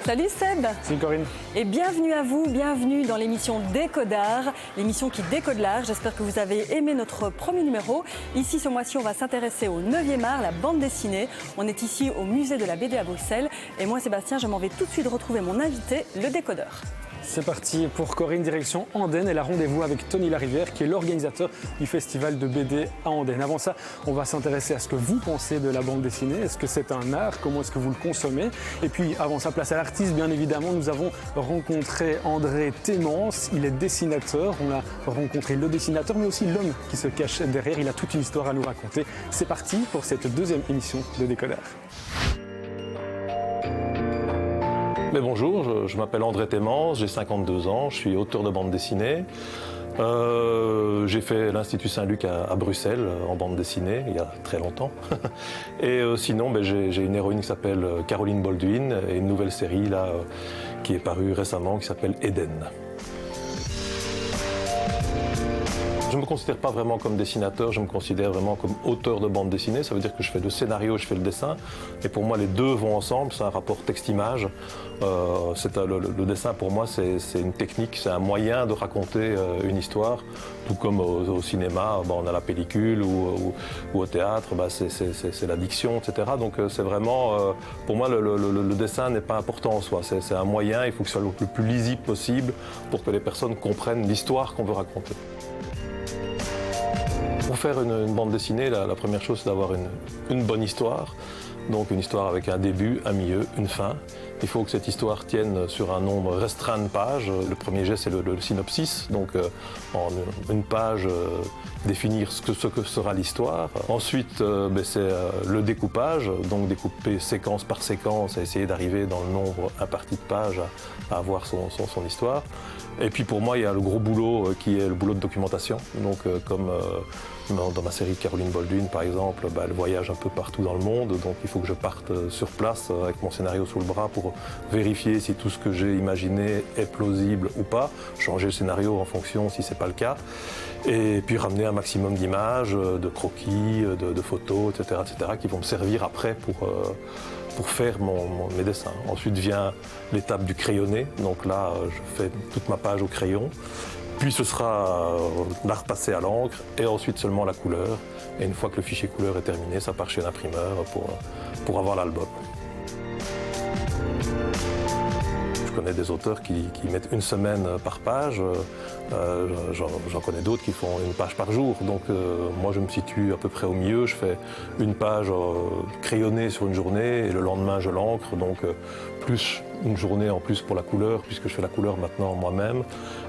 Salut Seb. Salut Corinne. Et bienvenue à vous, bienvenue dans l'émission Décode d'art, l'émission qui décode l'art. J'espère que vous avez aimé notre premier numéro. Ici, ce mois-ci, on va s'intéresser au 9e art, la bande dessinée. On est ici au musée de la BD à Bruxelles. Et moi, Sébastien, je m'en vais tout de suite retrouver mon invité, le décodeur. C'est parti pour Corinne, direction Andenne. Elle a rendez-vous avec Tony Larivière, qui est l'organisateur du festival de BD à Andenne. Avant ça, on va s'intéresser à ce que vous pensez de la bande dessinée. Est-ce que c'est un art? Comment est-ce que vous le consommez? Et puis, avant ça, place à l'artiste, bien évidemment. Nous avons rencontré André Témence. Il est dessinateur. On a rencontré le dessinateur, mais aussi l'homme qui se cache derrière. Il a toute une histoire à nous raconter. C'est parti pour cette deuxième émission de Décode d'art. Mais bonjour, je m'appelle André Témence, j'ai 52 ans, je suis auteur de bande dessinée. J'ai fait l'Institut Saint-Luc à Bruxelles en bande dessinée il y a très longtemps. Et sinon, j'ai une héroïne qui s'appelle Caroline Baldwin et une nouvelle série là, qui est parue récemment qui s'appelle Eden. Je ne me considère pas vraiment comme dessinateur, je me considère vraiment comme auteur de bande dessinée. Ça veut dire que je fais le scénario, je fais le dessin. Et pour moi, les deux vont ensemble, c'est un rapport texte-image. Le dessin, pour moi, c'est une technique, c'est un moyen de raconter une histoire. Tout comme au cinéma, on a la pellicule ou au théâtre, c'est la diction, etc. Donc c'est vraiment, pour moi, le dessin n'est pas important en soi. C'est un moyen, il faut que ce soit le plus lisible possible pour que les personnes comprennent l'histoire qu'on veut raconter. Pour faire une bande dessinée, la première chose, c'est d'avoir une bonne histoire. Donc une histoire avec un début, un milieu, une fin. Il faut que cette histoire tienne sur un nombre restreint de pages. Le premier jet, c'est le synopsis. Donc en une page, définir ce que sera l'histoire. Ensuite, c'est le découpage. Donc découper séquence par séquence et essayer d'arriver dans le nombre imparti de pages à avoir son histoire. Et puis pour moi, il y a le gros boulot qui est le boulot de documentation. Donc comme dans ma série Caroline Baldwin, par exemple, elle voyage un peu partout dans le monde. Donc il faut que je parte sur place avec mon scénario sous le bras pour vérifier si tout ce que j'ai imaginé est plausible ou pas. Changer le scénario en fonction si ce n'est pas le cas. Et puis ramener un maximum d'images, de croquis, de photos, etc., qui vont me servir après pour faire mes dessins. Ensuite vient l'étape du crayonné. Donc là, je fais toute ma page au crayon. Puis ce sera l'art passé à l'encre et ensuite seulement la couleur. Et une fois que le fichier couleur est terminé, ça part chez l'imprimeur pour avoir l'album. Je connais des auteurs qui mettent une semaine par page. J'en connais d'autres qui font une page par jour. Donc moi, je me situe à peu près au milieu. Je fais une page crayonnée sur une journée et le lendemain, je l'encre. Donc plus une journée en plus pour la couleur, puisque je fais la couleur maintenant moi-même.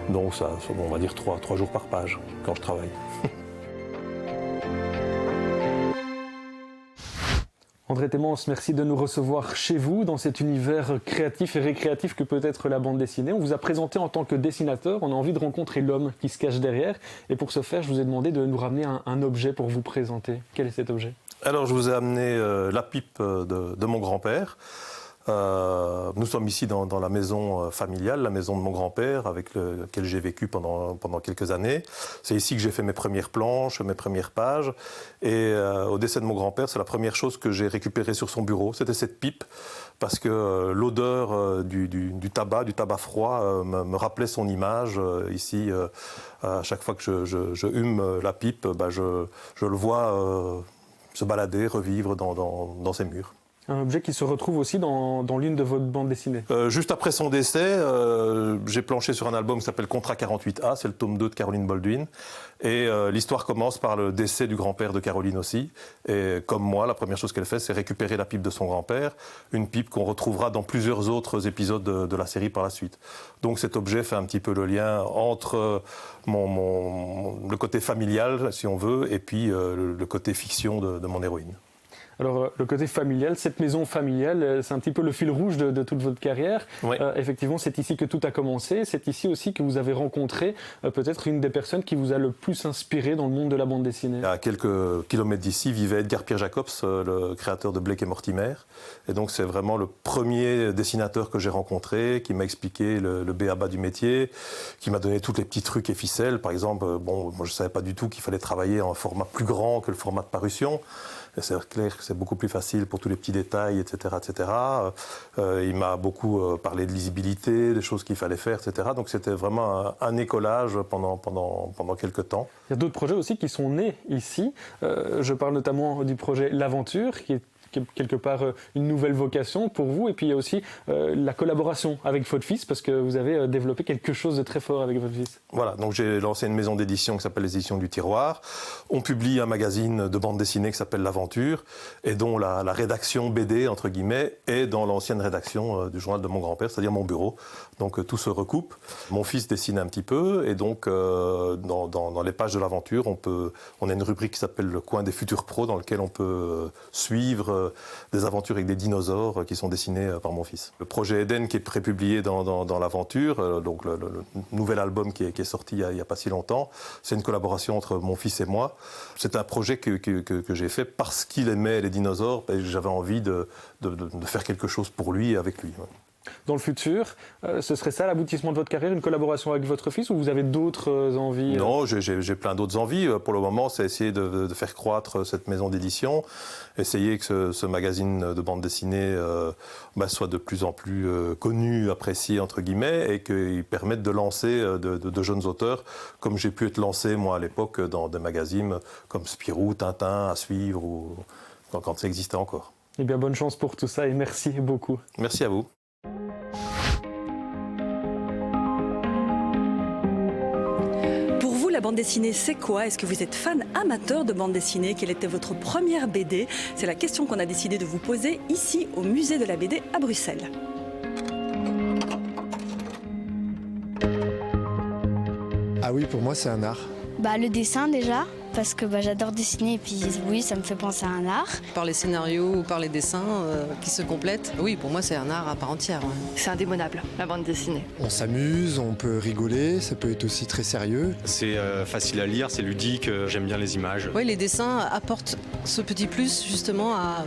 Donc ça, on va dire 3 jours par page quand je travaille. André Témence, merci de nous recevoir chez vous dans cet univers créatif et récréatif que peut être la bande dessinée. On vous a présenté en tant que dessinateur, on a envie de rencontrer l'homme qui se cache derrière. Et pour ce faire, je vous ai demandé de nous ramener un objet pour vous présenter. Quel est cet objet? Alors je vous ai amené la pipe de mon grand-père. Nous sommes ici dans la maison familiale, la maison de mon grand-père, avec laquelle j'ai vécu pendant quelques années. C'est ici que j'ai fait mes premières planches, mes premières pages. Et au décès de mon grand-père, c'est la première chose que j'ai récupérée sur son bureau. C'était cette pipe, parce que l'odeur du tabac froid, me rappelait son image. Ici, à chaque fois que je hume la pipe, je le vois se balader, revivre dans ses murs. Un objet qui se retrouve aussi dans l'une de vos bandes dessinées. Juste après son décès, j'ai planché sur un album qui s'appelle Contrat 48A, c'est le tome 2 de Caroline Baldwin. Et l'histoire commence par le décès du grand-père de Caroline aussi. Et comme moi, la première chose qu'elle fait, c'est récupérer la pipe de son grand-père, une pipe qu'on retrouvera dans plusieurs autres épisodes de la série par la suite. Donc cet objet fait un petit peu le lien entre le côté familial, si on veut, et puis le côté fiction de mon héroïne. Alors, le côté familial, cette maison familiale, c'est un petit peu le fil rouge de toute votre carrière. Oui. Effectivement, c'est ici que tout a commencé. C'est ici aussi que vous avez rencontré peut-être une des personnes qui vous a le plus inspiré dans le monde de la bande dessinée. À quelques kilomètres d'ici vivait Edgar Pierre Jacobs, le créateur de Blake et Mortimer. Et donc, c'est vraiment le premier dessinateur que j'ai rencontré, qui m'a expliqué le b.a.-ba du métier, qui m'a donné tous les petits trucs et ficelles. Par exemple, moi, je ne savais pas du tout qu'il fallait travailler en format plus grand que le format de parution. Et c'est clair que c'est beaucoup plus facile pour tous les petits détails, etc. etc. Il m'a beaucoup parlé de lisibilité, des choses qu'il fallait faire, etc. Donc c'était vraiment un écolage pendant quelques temps. Il y a d'autres projets aussi qui sont nés ici. Je parle notamment du projet L'Aventure, qui est quelque part une nouvelle vocation pour vous. Et puis il y a aussi la collaboration avec votre fils, parce que vous avez développé quelque chose de très fort avec votre fils. Voilà, donc j'ai lancé une maison d'édition qui s'appelle les Éditions du Tiroir. On publie un magazine de bande dessinée qui s'appelle L'Aventure, et dont la rédaction BD, entre guillemets, est dans l'ancienne rédaction du journal de mon grand-père, c'est-à-dire mon bureau. Donc tout se recoupe. Mon fils dessine un petit peu, et donc dans les pages de l'Aventure, on a une rubrique qui s'appelle le coin des futurs pros, dans lequel on peut suivre des aventures avec des dinosaures qui sont dessinés par mon fils. Le projet Eden qui est prépublié dans l'Aventure, donc le nouvel album qui est sorti il n'y a pas si longtemps, c'est une collaboration entre mon fils et moi. C'est un projet que j'ai fait parce qu'il aimait les dinosaures, et j'avais envie de faire quelque chose pour lui et avec lui. Dans le futur, ce serait ça l'aboutissement de votre carrière, une collaboration avec votre fils, ou vous avez d'autres envies Non, j'ai plein d'autres envies. Pour le moment, c'est essayer de faire croître cette maison d'édition, essayer que ce magazine de bande dessinée soit de plus en plus connu, apprécié, entre guillemets, et qu'il permette de lancer de jeunes auteurs, comme j'ai pu être lancé, moi, à l'époque, dans des magazines comme Spirou, Tintin, à suivre, ou quand ça existait encore. Eh bien, bonne chance pour tout ça, et merci beaucoup. Merci à vous. La bande dessinée, c'est quoi? Est-ce que vous êtes fan amateur de bande dessinée? Quelle était votre première BD? C'est la question qu'on a décidé de vous poser ici au musée de la BD à Bruxelles. Ah oui, pour moi c'est un art. Le dessin déjà, parce que j'adore dessiner et puis oui, ça me fait penser à un art. Par les scénarios ou par les dessins qui se complètent, oui, pour moi c'est un art à part entière. Ouais. C'est indémodable, la bande dessinée. On s'amuse, on peut rigoler, ça peut être aussi très sérieux. C'est facile à lire, c'est ludique, j'aime bien les images. Oui, les dessins apportent ce petit plus justement à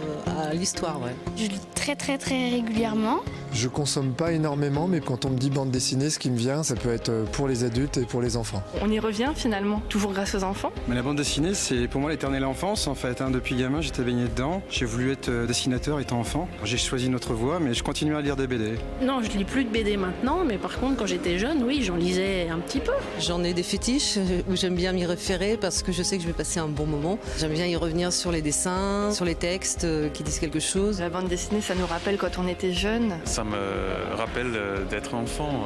l'histoire. Ouais. Je lis très régulièrement. Je consomme pas énormément, mais quand on me dit bande dessinée, ce qui me vient, ça peut être pour les adultes et pour les enfants. On y revient finalement, toujours grâce aux enfants. Mais la bande dessinée, c'est pour moi l'éternelle enfance en fait. Depuis gamin, j'étais baigné dedans. J'ai voulu être dessinateur étant enfant. J'ai choisi une autre voie, mais je continue à lire des BD. Non, je lis plus de BD maintenant, mais par contre, quand j'étais jeune, oui, j'en lisais un petit peu. J'en ai des fétiches où j'aime bien m'y référer parce que je sais que je vais passer un bon moment. J'aime bien y revenir sur les dessins, sur les textes qui disent quelque chose. La bande dessinée, ça nous rappelle quand on était jeune. Ça me rappelle d'être enfant.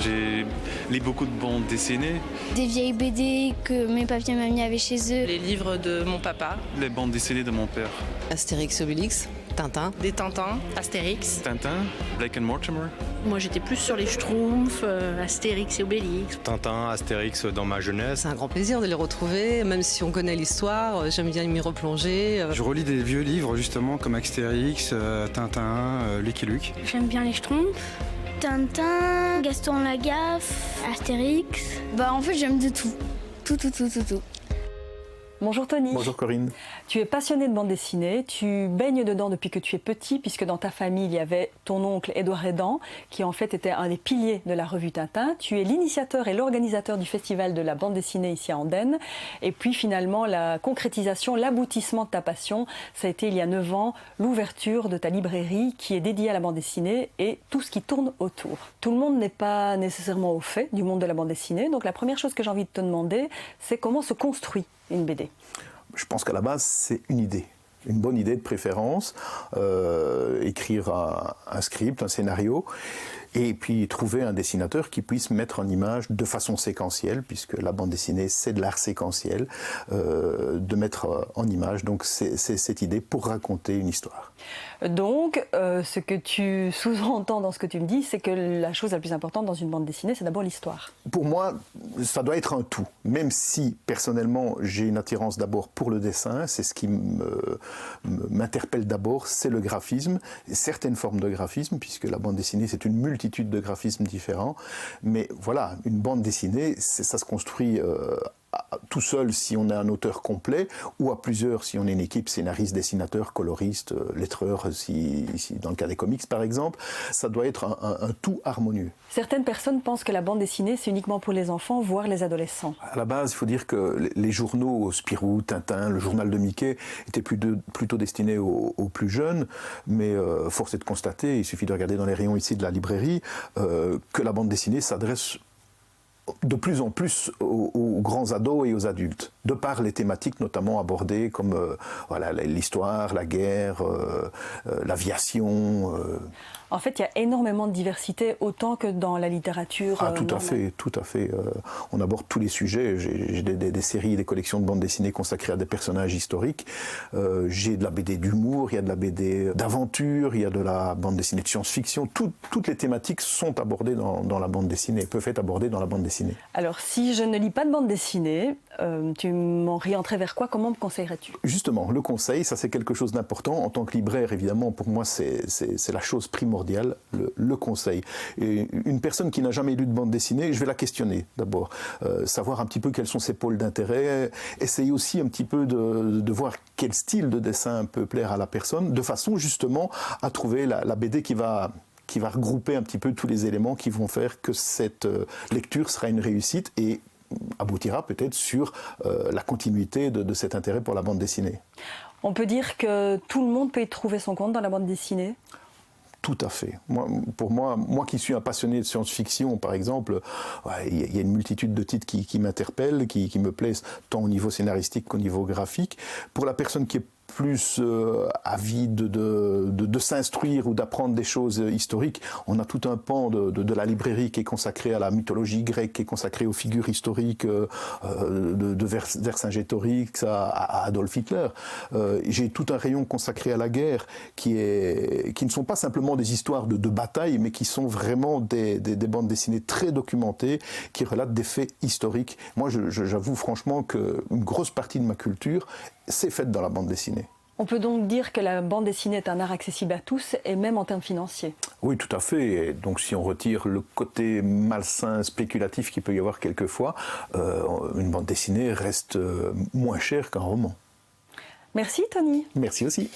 J'ai lu beaucoup de bandes dessinées. Des vieilles BD que mes papiers et mamie avaient chez eux. Les livres de mon papa. Les bandes dessinées de mon père. Astérix, Obélix, Tintin. Des Tintins, Astérix. Tintin, Blake and Mortimer. Moi j'étais plus sur les Schtroumpfs, Astérix et Obélix. Tintin, Astérix dans ma jeunesse. C'est un grand plaisir de les retrouver, même si on connaît l'histoire, j'aime bien m'y replonger. Je relis des vieux livres justement comme Astérix, Tintin, Lucky Luke. J'aime bien les Schtroumpfs. Tintin, Gaston Lagaffe, Astérix. En fait j'aime de tout. Tout. Bonjour Tony. Bonjour Corinne. Tu es passionné de bande dessinée, tu baignes dedans depuis que tu es petit, puisque dans ta famille, il y avait ton oncle Édouard Edan, qui en fait était un des piliers de la revue Tintin. Tu es l'initiateur et l'organisateur du festival de la bande dessinée ici à Andenne. Et puis finalement, la concrétisation, l'aboutissement de ta passion, ça a été il y a 9 ans, l'ouverture de ta librairie qui est dédiée à la bande dessinée et tout ce qui tourne autour. Tout le monde n'est pas nécessairement au fait du monde de la bande dessinée, donc la première chose que j'ai envie de te demander, c'est comment se construit une BD. Je pense qu'à la base, c'est une idée. Une bonne idée de préférence, écrire un script, un scénario, et puis trouver un dessinateur qui puisse mettre en image de façon séquentielle, puisque la bande dessinée, c'est de l'art séquentiel, de mettre en image. Donc c'est cette idée pour raconter une histoire. Donc, ce que tu sous-entends dans ce que tu me dis, c'est que la chose la plus importante dans une bande dessinée, c'est d'abord l'histoire. Pour moi, ça doit être un tout. Même si, personnellement, j'ai une attirance d'abord pour le dessin, c'est ce qui m'interpelle d'abord, c'est le graphisme, certaines formes de graphisme, puisque la bande dessinée, c'est une multitude de graphismes différents. Mais voilà, une bande dessinée, ça se construit tout seul si on est un auteur complet, ou à plusieurs si on est une équipe scénariste, dessinateur, coloriste, lettreur, si dans le cas des comics par exemple. Ça doit être un tout harmonieux. Certaines personnes pensent que la bande dessinée, c'est uniquement pour les enfants, voire les adolescents. À la base, il faut dire que les journaux, Spirou, Tintin, le journal de Mickey, étaient plutôt destinés aux plus jeunes, mais force est de constater, il suffit de regarder dans les rayons ici de la librairie, que la bande dessinée s'adresse de plus en plus aux grands ados et aux adultes, de par les thématiques notamment abordées comme l'histoire, la guerre, l'aviation. En fait, il y a énormément de diversité, autant que dans la littérature. Tout à fait. On aborde tous les sujets. J'ai des séries, des collections de bandes dessinées consacrées à des personnages historiques. J'ai de la BD d'humour, il y a de la BD d'aventure, il y a de la bande dessinée de science-fiction. Toutes les thématiques sont abordées dans la bande dessinée, peuvent être abordées dans la bande dessinée. Alors, si je ne lis pas de bande dessinée, tu m'orienterais vers quoi? Comment me conseillerais-tu? Justement, le conseil, ça c'est quelque chose d'important. En tant que libraire, évidemment, pour moi, c'est la chose primordiale, le conseil. Et une personne qui n'a jamais lu de bande dessinée, je vais la questionner d'abord. Savoir un petit peu quels sont ses pôles d'intérêt, essayer aussi un petit peu de voir quel style de dessin peut plaire à la personne, de façon justement à trouver la BD qui va regrouper un petit peu tous les éléments qui vont faire que cette lecture sera une réussite et aboutira peut-être sur la continuité de cet intérêt pour la bande dessinée. On peut dire que tout le monde peut y trouver son compte dans la bande dessinée? Tout à fait. Pour moi qui suis un passionné de science-fiction, par exemple, il y a une multitude de titres qui m'interpellent, qui me plaisent, tant au niveau scénaristique qu'au niveau graphique. Pour la personne qui est plus avide de s'instruire ou d'apprendre des choses historiques, on a tout un pan de la librairie qui est consacré à la mythologie grecque, qui est consacré aux figures historiques de Vercingétorix à Adolf Hitler. J'ai tout un rayon consacré à la guerre qui ne sont pas simplement des histoires de bataille, mais qui sont vraiment des bandes dessinées très documentées qui relatent des faits historiques. Moi, j'avoue franchement qu'une grosse partie de ma culture c'est faite dans la bande dessinée. On peut donc dire que la bande dessinée est un art accessible à tous, et même en termes financiers. Oui, tout à fait. Et donc si on retire le côté malsain, spéculatif qu'il peut y avoir quelquefois, une bande dessinée reste moins chère qu'un roman. Merci Tony. Merci aussi.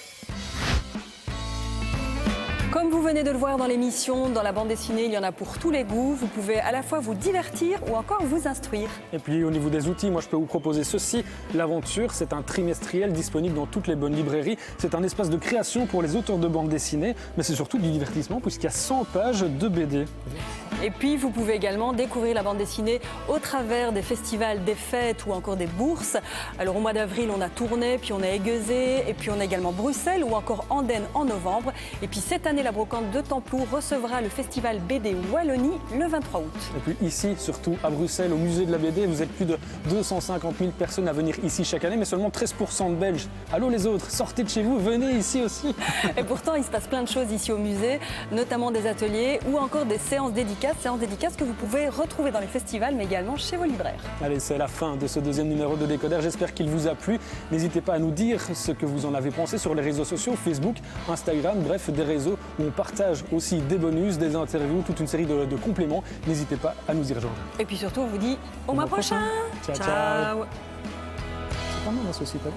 Comme vous venez de le voir dans l'émission, dans la bande dessinée, il y en a pour tous les goûts. Vous pouvez à la fois vous divertir ou encore vous instruire. Et puis au niveau des outils, moi je peux vous proposer ceci. L'Aventure, c'est un trimestriel disponible dans toutes les bonnes librairies. C'est un espace de création pour les auteurs de bande dessinée, mais c'est surtout du divertissement puisqu'il y a 100 pages de BD. Et puis vous pouvez également découvrir la bande dessinée au travers des festivals, des fêtes ou encore des bourses. Alors au mois d'avril, on a Tournai, puis on a Aiguezé, et puis on a également Bruxelles ou encore Andenne en novembre. Et puis cette année, la brocante de Templou recevra le festival BD Wallonie le 23 août. Et puis ici, surtout à Bruxelles, au musée de la BD, vous êtes plus de 250 000 personnes à venir ici chaque année, mais seulement 13% de Belges. Allô les autres, sortez de chez vous, venez ici aussi. Et pourtant, il se passe plein de choses ici au musée, notamment des ateliers ou encore des séances dédicaces que vous pouvez retrouver dans les festivals, mais également chez vos libraires. Allez, c'est la fin de ce deuxième numéro de Décodeur. J'espère qu'il vous a plu. N'hésitez pas à nous dire ce que vous en avez pensé sur les réseaux sociaux, Facebook, Instagram, bref, des réseaux où on partage aussi des bonus, des interviews, toute une série de compléments. N'hésitez pas à nous y rejoindre. Et puis surtout, on vous dit au mois prochain. Ciao, ciao. C'est pas mal, la société.